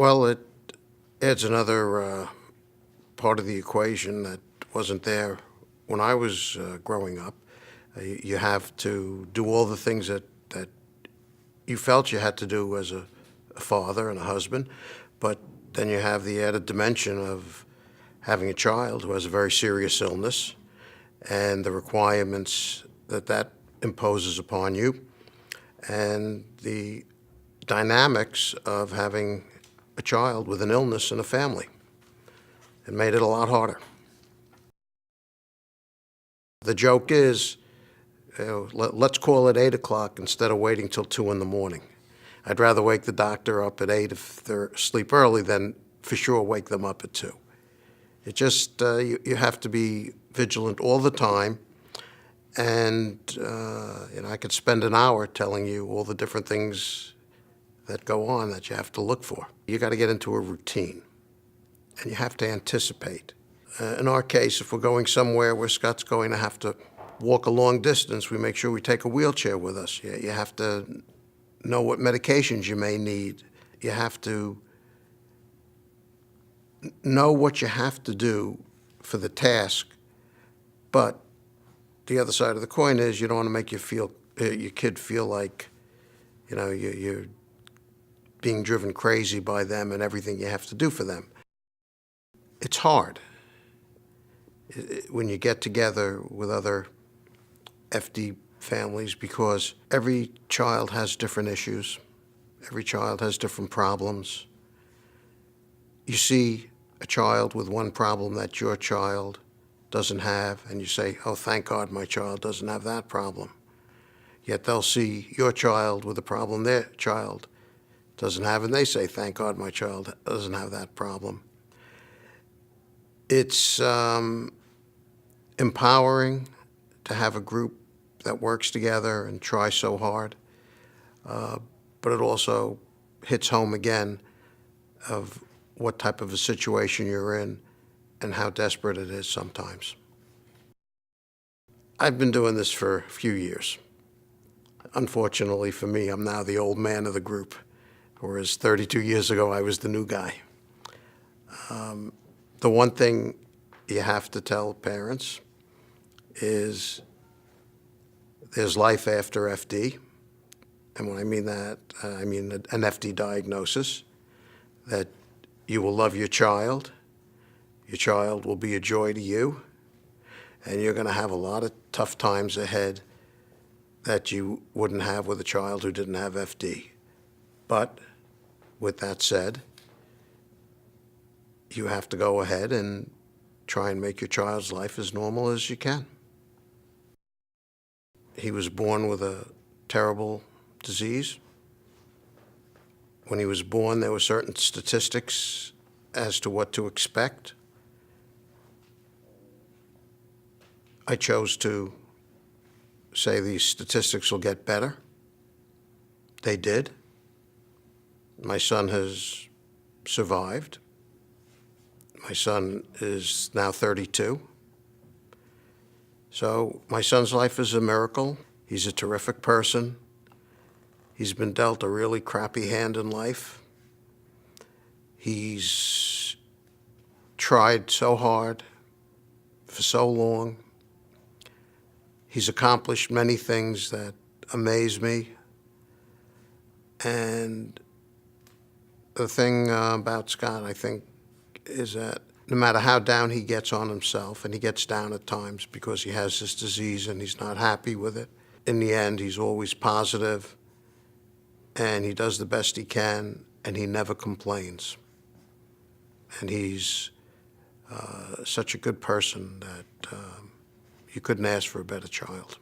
Well, it adds another part of the equation that wasn't there when I was growing up. You have to do all the things that you felt you had to do as a father and a husband, but then you have the added dimension of having a child who has a very serious illness and the requirements that imposes upon you, and the dynamics of having a child with an illness in a family. It made it a lot harder. The joke is, let's call it 8 o'clock instead of waiting till 2 in the morning. I'd rather wake the doctor up at 8 if they're asleep early than for sure wake them up at 2. It just, you have to be vigilant all the time. And I could spend an hour telling you all the different things that go on that you have to look for. You got to get into a routine, and you have to anticipate. In our case, if we're going somewhere where Scott's going to have to walk a long distance, we make sure we take a wheelchair with us. You have to know what medications you may need. You have to know what you have to do for the task, but the other side of the coin is you don't want to make your kid feel like, you're being driven crazy by them and everything you have to do for them. It's hard when you get together with other FD families because every child has different issues. Every child has different problems. You see a child with one problem that your child doesn't have, and you say, oh, thank God my child doesn't have that problem. Yet they'll see your child with a problem their child doesn't have, and they say, thank God my child doesn't have that problem. It's empowering to have a group that works together and tries so hard, but it also hits home again of what type of a situation you're in and how desperate it is sometimes. I've been doing this for a few years. Unfortunately for me, I'm now the old man of the group, whereas 32 years ago I was the new guy. The one thing you have to tell parents is there's life after FD. And when I mean that, I mean an FD diagnosis, that you will love your child will be a joy to you, and you're going to have a lot of tough times ahead that you wouldn't have with a child who didn't have FD. But with that said, you have to go ahead and try and make your child's life as normal as you can. He was born with a terrible disease. When he was born, there were certain statistics as to what to expect. I chose to say these statistics will get better. They did. My son has survived. My son is now 32. So my son's life is a miracle. He's a terrific person. He's been dealt a really crappy hand in life. He's tried so hard for so long. He's accomplished many things that amaze me. And the thing about Scott, I think, is that no matter how down he gets on himself, and he gets down at times because he has this disease and he's not happy with it, in the end, he's always positive, and he does the best he can, and he never complains. And he's such a good person that you couldn't ask for a better child.